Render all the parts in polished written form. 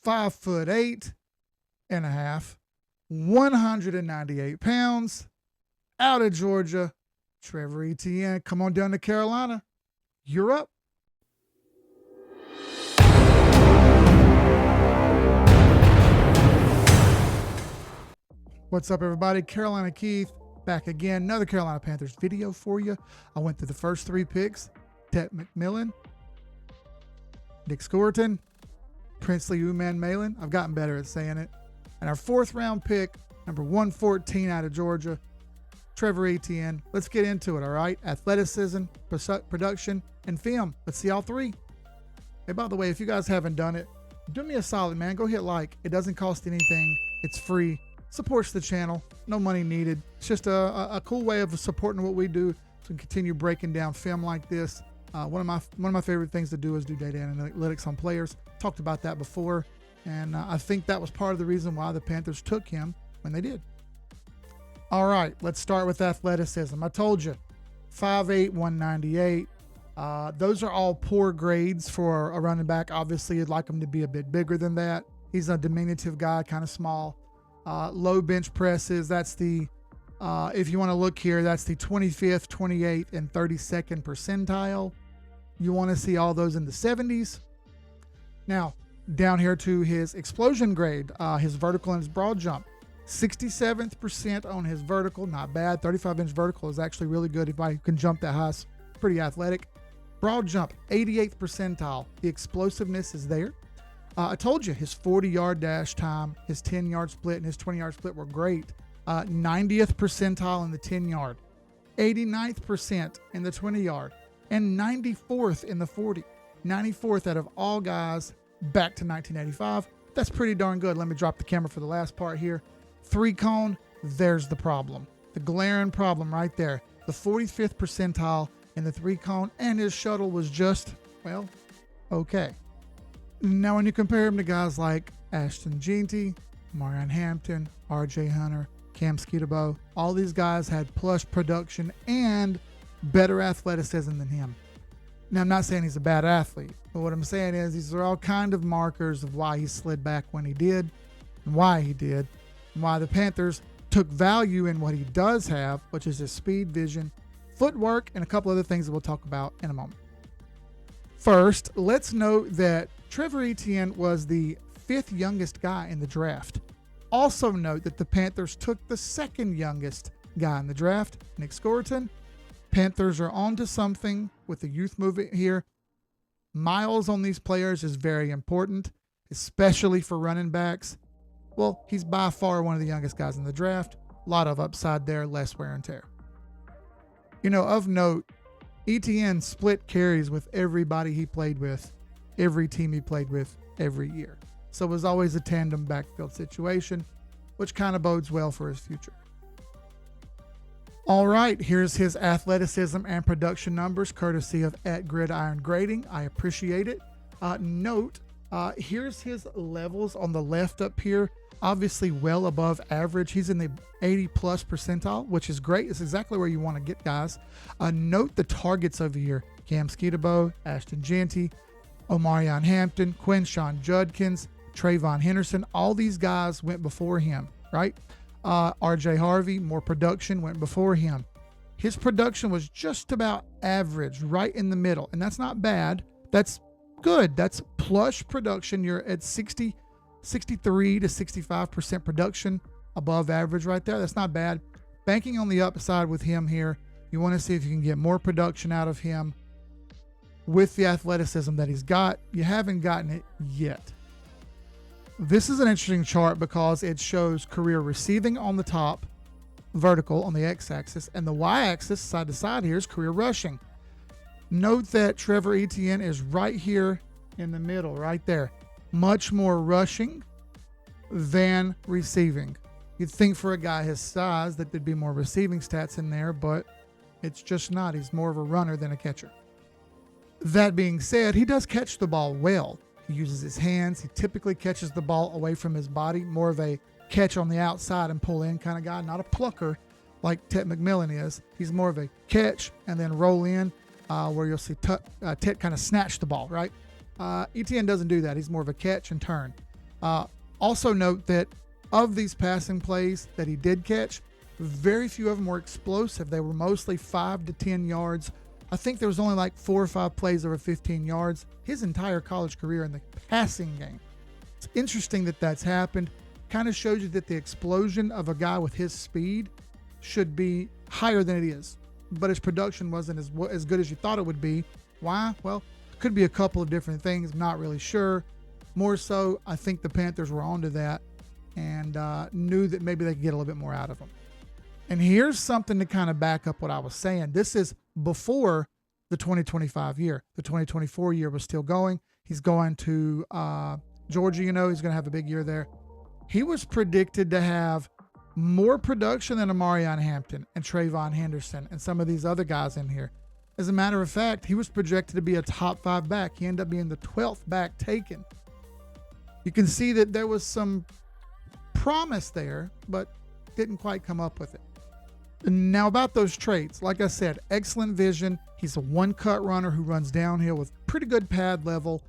5'8" and a half, 198 pounds, out of Georgia, Trevor Etienne. Come on down to Carolina. You're up. What's up, everybody? Carolina Keith back again. Another Carolina Panthers video for you. I went through the first three picks: Tet McMillan, Nick Scourton, Princely Uman-Malin. I've gotten better at saying it. And our fourth round pick, number 114 out of Georgia, Trevor Etienne. Let's get into it, all right? Athleticism, production, and film. Let's see all three. Hey, by the way, if you guys haven't done it, do me a solid, man. Go hit like. It doesn't cost anything. It's free. Supports the channel. No money needed. It's just a cool way of supporting what we do to continue breaking down film like this. One of my favorite things to do is do data analytics on players. Talked about that before, and I think that was part of the reason why the Panthers took him when they did. All right, let's start with athleticism. I told you, 5'8", 198. Those are all poor grades for a running back. Obviously, you'd like him to be a bit bigger than that. He's a diminutive guy, kind of small. Low bench presses, that's the, if you want to look here, that's the 25th, 28th, and 32nd percentile. You want to see all those in the 70s. Now, down here to his explosion grade, his vertical and his broad jump. 67th percent on his vertical, not bad. 35-inch vertical is actually really good. If I can jump that high, it's pretty athletic. Broad jump, 88th percentile. The explosiveness is there. I told you his 40-yard dash time, his 10-yard split, and his 20-yard split were great. 90th percentile in the 10-yard, 89th percent in the 20-yard, and 94th in the 40. 94th out of all guys back to 1985. That's pretty darn good. Let me drop the camera for the last part here. 3-cone, there's the problem. The glaring problem right there. The 45th percentile in the 3-cone, and his shuttle was just, well, okay. Now, when you compare him to guys like Ashton Jeanty, Marion Hampton, RJ Hunter, Cam Skeetabo, all these guys had plush production and better athleticism than him. Now, I'm not saying he's a bad athlete, but what I'm saying is these are all kind of markers of why he slid back when he did, and why he did, and why the Panthers took value in what he does have, which is his speed, vision, footwork, and a couple other things that we'll talk about in a moment. First, let's note that Trevor Etienne was the 5th youngest guy in the draft. Also note that the Panthers took the 2nd youngest guy in the draft, Nick Scourton. Panthers are onto something with the youth movement here. Miles on these players is very important, especially for running backs. Well, he's by far one of the youngest guys in the draft. A lot of upside there, less wear and tear. You know, of note, Etienne split carries with everybody he played with, every team he played with, every year. So it was always a tandem backfield situation, which kind of bodes well for his future. All right, here's his athleticism and production numbers, courtesy of @Gridiron Grading. I appreciate it. Note, here's his levels on the left up here. Obviously well above average. He's in the 80+ percentile, which is great. It's exactly where you want to get guys. Note the targets over here. Cam Skeetabo, Ashton Jeanty, Omarion Hampton, Quinshon Judkins, Trayvon Henderson. All these guys went before him, right? RJ Harvey, more production, went before him. His production was just about average, right in the middle. And that's not bad. That's good. That's plush production. You're at 63 to 65% production above average right there. That's not bad. Banking on the upside with him here. You want to see if you can get more production out of him with the athleticism that he's got. You haven't gotten it yet. This is an interesting chart because it shows career receiving on the top, vertical on the x-axis, and the y-axis side to side here is career rushing. Note that Trevor Etienne is right here in the middle, right there. Much more rushing than receiving. You'd think for a guy his size that there'd be more receiving stats in there, but it's just not. He's more of a runner than a catcher. That being said, he does catch the ball well. He uses his hands. He typically catches the ball away from his body, more of a catch on the outside and pull in kind of guy, not a plucker like Tet McMillan is. He's more of a catch and then roll in, where you'll see Tet kind of snatch the ball, right? Etienne doesn't do that. He's more of a catch and turn. Also note that of these passing plays that he did catch, very few of them were explosive. They were mostly 5 to 10 yards. I think there was only like 4 or 5 plays over 15 yards his entire college career in the passing game. It's interesting that that's happened. Kind of shows you that the explosion of a guy with his speed should be higher than it is. But his production wasn't as good as you thought it would be. Why? Well, could be a couple of different things. I'm not really sure. More so, I think the Panthers were onto that and knew that maybe they could get a little bit more out of him. And here's something to kind of back up what I was saying. This is before the 2025 year. The 2024 year was still going. He's going to Georgia, he's going to have a big year there. He was predicted to have more production than Amarion Hampton and Trayvon Henderson and some of these other guys in here. As a matter of fact, he was projected to be a top 5 back. He ended up being the 12th back taken. You can see that there was some promise there, but didn't quite come up with it. Now about those traits, like I said, excellent vision. He's a one-cut runner who runs downhill with pretty good pad level.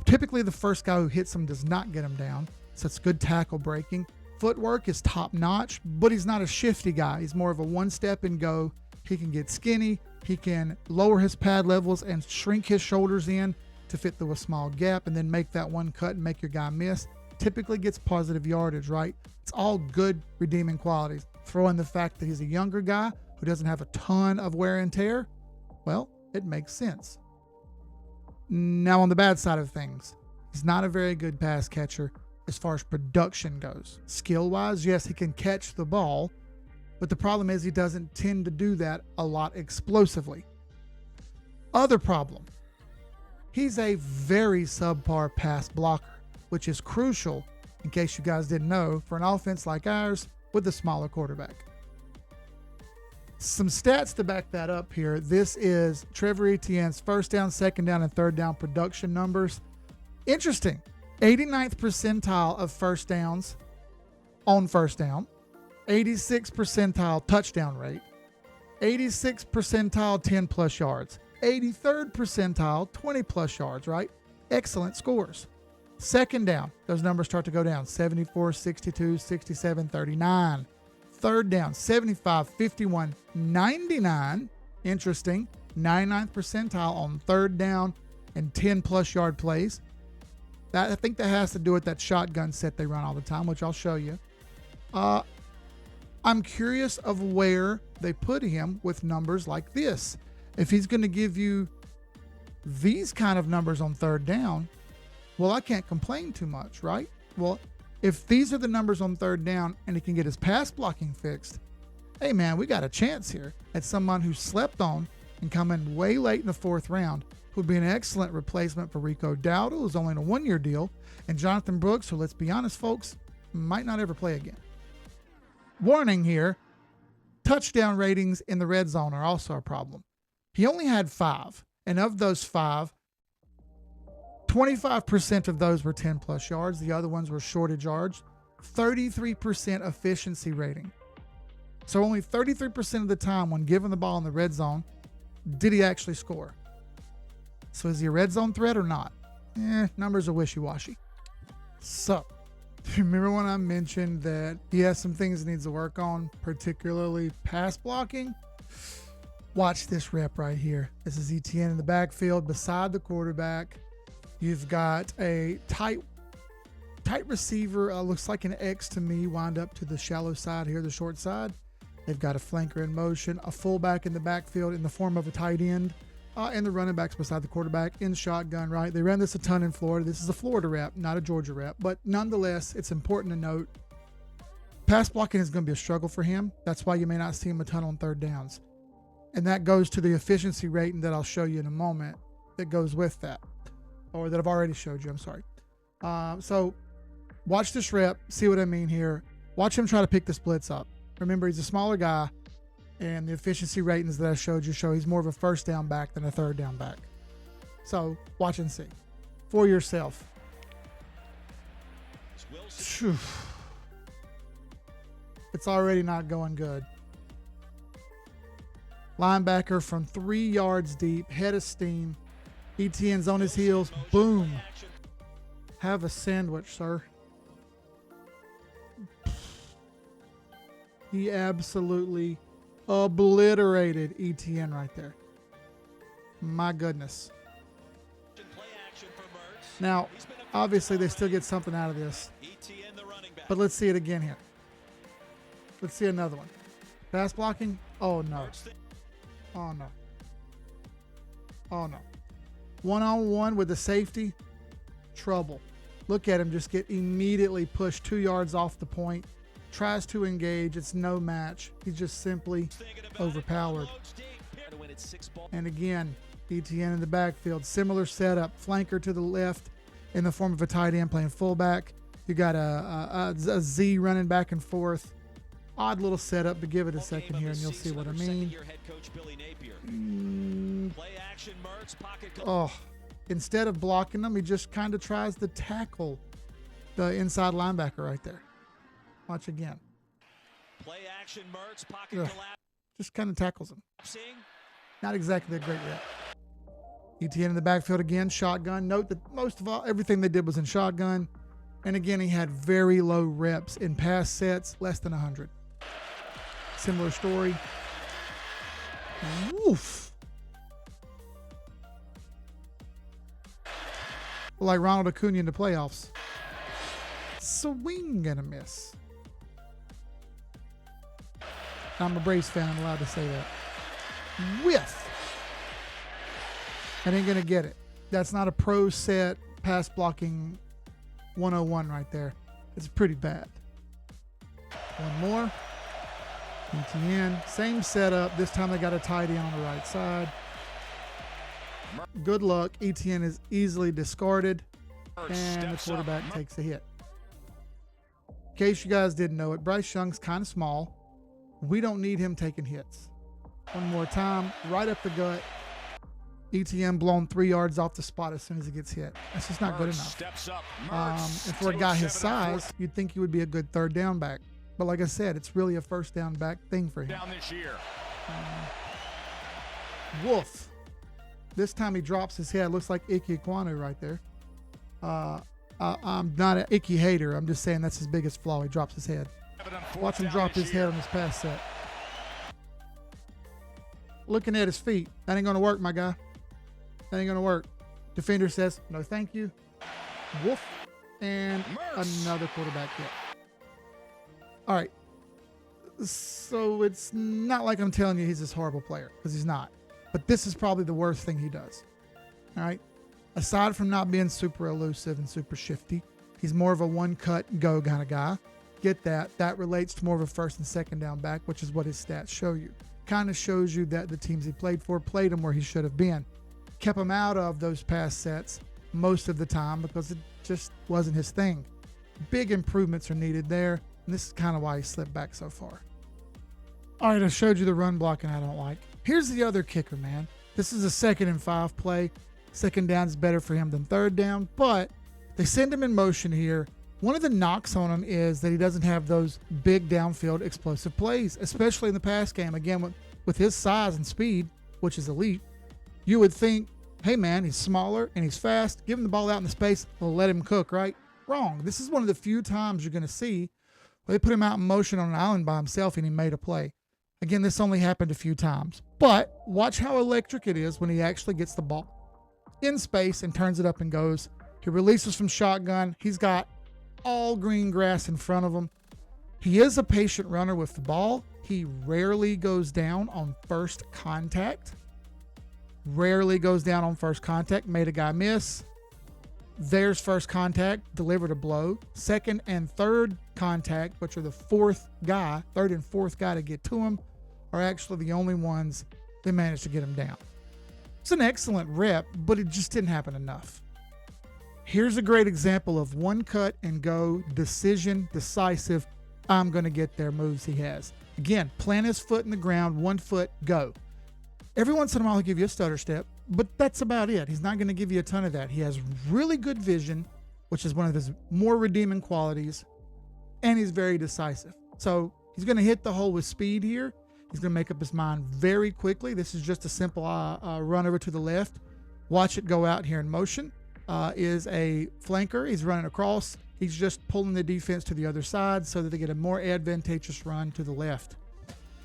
Typically the first guy who hits him does not get him down, so it's good tackle breaking. Footwork is top-notch, but he's not a shifty guy. He's more of a one-step and go. He can get skinny. He can lower his pad levels and shrink his shoulders in to fit through a small gap and then make that one cut and make your guy miss. Typically gets positive yardage, right? It's all good redeeming qualities. Throw in the fact that he's a younger guy who doesn't have a ton of wear and tear. Well, it makes sense. Now on the bad side of things, he's not a very good pass catcher as far as production goes. Skill-wise, yes, he can catch the ball, but the problem is he doesn't tend to do that a lot explosively. Other problem, he's a very subpar pass blocker, which is crucial, in case you guys didn't know, for an offense like ours with a smaller quarterback. Some stats to back that up here. This is Trevor Etienne's first down, second down, and third down production numbers. Interesting. 89th percentile of first downs on first down. 86th percentile touchdown rate. 86th percentile 10 plus yards. 83rd percentile 20 plus yards, right? Excellent scores. Second down, those numbers start to go down. 74, 62, 67, 39. Third down, 75, 51, 99. Interesting. 99th percentile on third down and 10 plus yard plays. I think that has to do with that shotgun set they run all the time, which I'll show you. I'm curious of where they put him with numbers like this. If he's going to give you these kind of numbers on third down, well, I can't complain too much, right? Well, if these are the numbers on third down and he can get his pass blocking fixed, hey man, we got a chance here at someone who slept on and come in way late in the 4th round, who'd be an excellent replacement for Rico Dowdle, who's only in a 1-year deal, and Jonathan Brooks, who, let's be honest, folks, might not ever play again. Warning here, touchdown ratings in the red zone are also a problem. He only had 5, and of those 5, 25% of those were 10 plus yards. The other ones were shortage yards. 33% efficiency rating. So only 33% of the time when given the ball in the red zone, did he actually score? So is he a red zone threat or not? Numbers are wishy-washy. So, remember when I mentioned that he has some things he needs to work on, particularly pass blocking? Watch this rep right here. This is Etienne in the backfield beside the quarterback. You've got a tight receiver, looks like an X to me, wind up to the shallow side here, the short side. They've got a flanker in motion, a fullback in the backfield in the form of a tight end, and the running backs beside the quarterback in shotgun, right? They ran this a ton in Florida. This is a Florida rep, not a Georgia rep, but nonetheless, it's important to note pass blocking is going to be a struggle for him. That's why you may not see him a ton on third downs. And that goes to the efficiency rating that I'll show you in a moment that goes with that. Or that I've already showed you, I'm sorry. So watch this rep, see what I mean here. Watch him try to pick this blitz up. Remember, he's a smaller guy, and the efficiency ratings that I showed you show he's more of a first down back than a third down back. So watch and see for yourself. Whew. It's already not going good. Linebacker from 3 yards deep, head of steam. Etienne's on his heels. Boom. Have a sandwich, sir. He absolutely obliterated Etienne right there. My goodness. Now, obviously, they still get something out of this. But let's see it again here. Let's see another one. Pass blocking? Oh, no. Oh, no. Oh, no. One-on-one with the safety. Trouble. Look at him just get immediately pushed 2 yards off the point. Tries to engage. It's no match. He's just simply overpowered. And again, Etienne in the backfield. Similar setup. Flanker to the left in the form of a tight end playing fullback. You got a Z running back and forth. Odd little setup, but give it a second here and you'll see what I mean. Oh, instead of blocking them, he just kind of tries to tackle the inside linebacker right there. Watch again. Ugh. Just kind of tackles him. Not exactly a great rep. Etienne in the backfield again, shotgun. Note that most of all, everything they did was in shotgun. And again, he had very low reps in pass sets, less than 100. Similar story. Woof. Like Ronald Acuna in the playoffs. Swing and a miss. I'm a Braves fan. I'm allowed to say that. Whiff. I ain't going to get it. That's not a pro set pass blocking 101 right there. It's pretty bad. One more. Etienne. Same setup. This time they got a tight end on the right side. Good luck. Etienne is easily discarded. And the quarterback takes a hit. In case you guys didn't know it, Bryce Young's kind of small. We don't need him taking hits. One more time. Right up the gut. Etienne blown 3 yards off the spot as soon as he gets hit. That's just not good enough. And for a guy his size, you'd think he would be a good third down back. But like I said, it's really a first down back thing for him. Down this year. Woof. This time he drops his head. Looks like Ike Ekwonu right there. I'm not an Ike hater. I'm just saying that's his biggest flaw. He drops his head. Watch him drop his head on his pass set. Looking at his feet. That ain't going to work, my guy. That ain't going to work. Defender says, no thank you. Woof. And another quarterback hit. All right. So it's not like I'm telling you he's this horrible player, because he's not. But this is probably the worst thing he does. All right. Aside from not being super elusive and super shifty, he's more of a one-cut go kind of guy. Get that. That relates to more of a first and second down back, which is what his stats show you. Kind of shows you that the teams he played for played him where he should have been. Kept him out of those pass sets most of the time because it just wasn't his thing. Big improvements are needed there, and this is kind of why he slipped back so far. All right, I showed you the run blocking I don't like. Here's the other kicker, man. This is a 2nd and 5 play. Second down is better for him than third down, but they send him in motion here. One of the knocks on him is that he doesn't have those big downfield explosive plays, especially in the pass game. Again, with his size and speed, which is elite, you would think, hey man, he's smaller and he's fast. Give him the ball out in the space. We'll let him cook, right? Wrong. This is one of the few times you're going to see where they put him out in motion on an island by himself and he made a play. Again, this only happened a few times. But watch how electric it is when he actually gets the ball in space and turns it up and goes. He releases from shotgun. He's got all green grass in front of him. He is a patient runner with the ball. He rarely goes down on first contact. Rarely goes down on first contact. Made a guy miss. There's first contact, delivered a blow. Second and third contact, which are the third and fourth guy to get to him, are actually the only ones that managed to get him down. It's an excellent rep, but it just didn't happen enough. Here's a great example of one cut and go, decision, decisive, I'm going to get there moves he has. Again, plant his foot in the ground, 1 foot, go. Every once in a while he'll give you a stutter step, but that's about it. He's not going to give you a ton of that. He has really good vision, which is one of his more redeeming qualities, and he's very decisive. So he's going to hit the hole with speed here. He's going to make up his mind very quickly. This is just a simple run over to the left. Watch it go out here in motion. is a flanker. He's running across. He's just pulling the defense to the other side so that they get a more advantageous run to the left.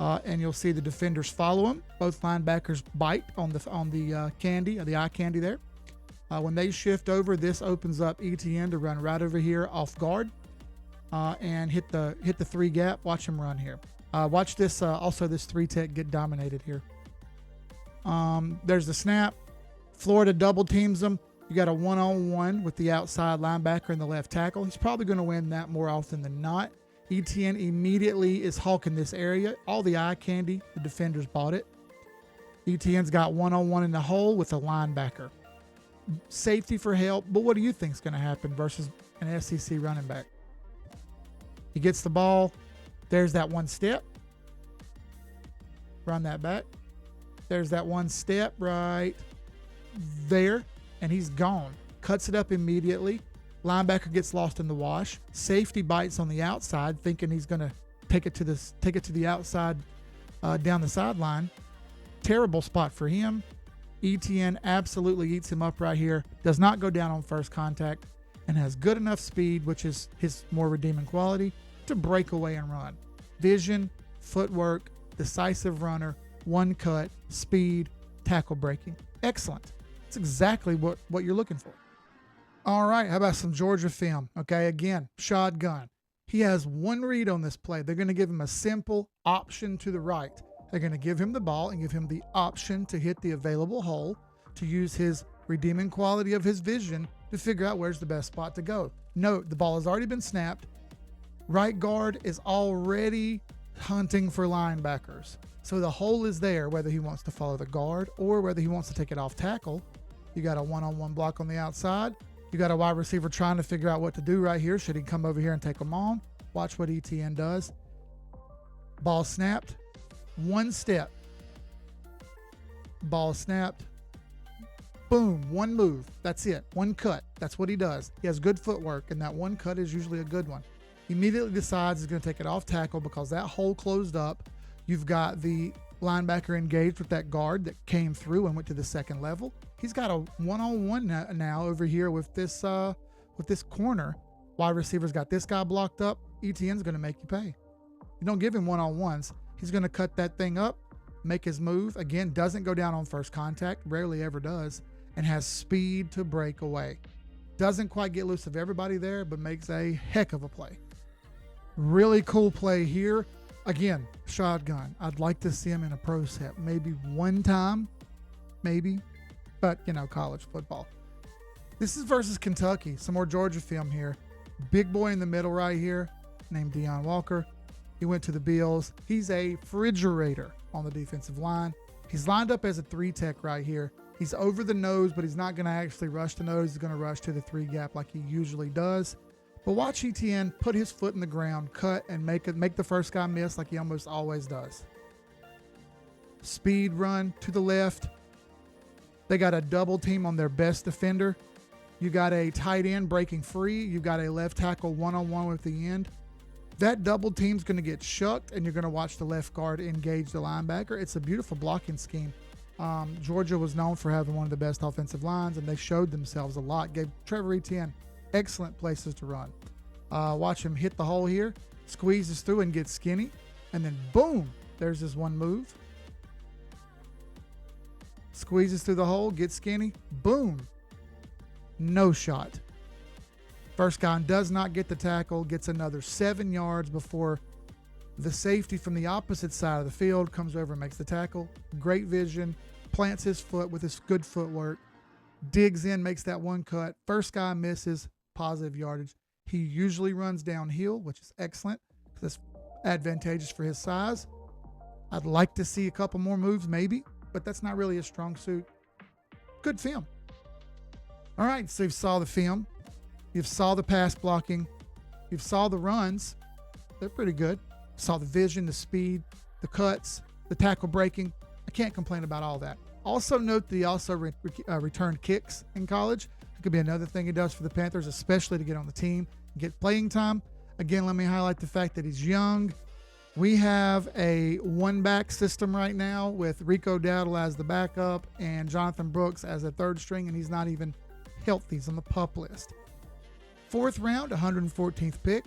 And you'll see the defenders follow him. Both linebackers bite on the candy, the eye candy there. When they shift over, this opens up Etienne to run right over here off guard and hit the 3 gap. Watch him run here. Watch this also this 3 tech get dominated here. There's the snap. Florida double teams them. You got a 1-on-1 with the outside linebacker and the left tackle. He's probably going to win that more often than not. Etienne immediately is hawking this area. All the eye candy, the defenders bought it. Etienne's got 1-on-1 in the hole with a linebacker. Safety for help, but what do you think is going to happen versus an SEC running back? He gets the ball. There's that 1 step. Run that back. There's that 1 step right there, and he's gone. Cuts it up immediately. Linebacker gets lost in the wash. Safety bites on the outside, thinking he's going to take it to the outside down the sideline. Terrible spot for him. Etienne absolutely eats him up right here. Does not go down on first contact and has good enough speed, which is his more redeeming quality, to break away and run. Vision, footwork, decisive runner, 1 cut, speed, tackle breaking. Excellent. It's exactly what you're looking for. All right, how about some Georgia film? Okay, again, shotgun. He has 1 read on this play. They're going to give him a simple option to the right. They're going to give him the ball and give him the option to hit the available hole, to use his redeeming quality of his vision to figure out where's the best spot to go. Note, the ball has already been snapped. Right guard is already hunting for linebackers. So the hole is there, whether he wants to follow the guard or whether he wants to take it off tackle. You got a 1-on-1 block on the outside. You got a wide receiver trying to figure out what to do right here. Should he come over here and take them on? Watch what Etienne does. Ball snapped. 1 step. Ball snapped. Boom. 1 move. That's it. 1 cut. That's what he does. He has good footwork, and that 1 cut is usually a good one. Immediately decides he's going to take it off tackle because that hole closed up. You've got the linebacker engaged with that guard that came through and went to the second level. He's got a 1-on-1 now over here with this corner. Wide receiver's got this guy blocked up. Etienne's going to make you pay. You don't give him 1-on-1s. He's going to cut that thing up, make his move. Again, doesn't go down on first contact, rarely ever does, and has speed to break away. Doesn't quite get loose of everybody there, but makes a heck of a play. Really cool play here. Again, shotgun. I'd like to see him in a pro set. Maybe 1 time, maybe. But, college football. This is versus Kentucky. Some more Georgia film here. Big boy in the middle right here, named Deion Walker. He went to the Bills. He's a refrigerator on the defensive line. He's lined up as a 3 tech right here. He's over the nose, but he's not going to actually rush the nose. He's going to rush to the 3 gap like he usually does. But watch Etienne put his foot in the ground, cut, and make the first guy miss like he almost always does. Speed run to the left. They got a double team on their best defender. You got a tight end breaking free. You've got a left tackle 1-on-1 with the end. That double team's going to get shucked, and you're going to watch the left guard engage the linebacker. It's a beautiful blocking scheme. Georgia was known for having one of the best offensive lines, and they showed themselves a lot. Gave Trevor Etienne excellent places to run. Watch him hit the hole here, squeezes through and gets skinny, and then boom, there's this 1 move. Squeezes through the hole, gets skinny, boom, no shot. First guy does not get the tackle, gets another 7 yards before the safety from the opposite side of the field comes over and makes the tackle. Great vision, plants his foot with his good footwork, digs in, makes that 1 cut. First guy misses, positive yardage. He usually runs downhill, which is excellent. That's advantageous for his size. I'd like to see a couple more moves maybe, but that's not really a strong suit. Good film. All right, so you saw the film. You saw the pass blocking. You saw the runs. They're pretty good. Saw the vision, the speed, the cuts, the tackle breaking. I can't complain about all that. Also note that he also returned kicks in college. It could be another thing he does for the Panthers, especially to get on the team, get playing time. Again, let me highlight the fact that he's young. We have a 1-back system right now with Rico Dowdle as the backup and Jonathan Brooks as a 3rd string, and he's not even healthies on the pup list. 4th round, 114th pick.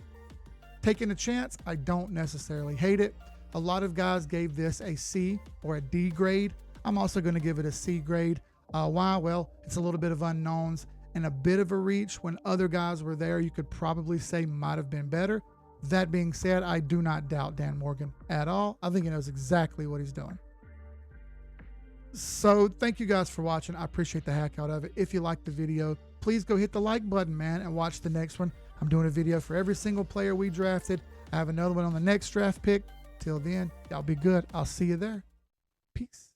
Taking a chance, I don't necessarily hate it. A lot of guys gave this a C or a D grade. I'm also going to give it a C grade. Why? Well, it's a little bit of unknowns and a bit of a reach when other guys were there. You could probably say might have been better. That being said, I do not doubt Dan Morgan at all. I think he knows exactly what he's doing. So thank you guys for watching. I appreciate the heck out of it. If you liked the video, please go hit the like button, man, and watch the next one. I'm doing a video for every single player we drafted. I have another one on the next draft pick. Till then, y'all be good. I'll see you there. Peace.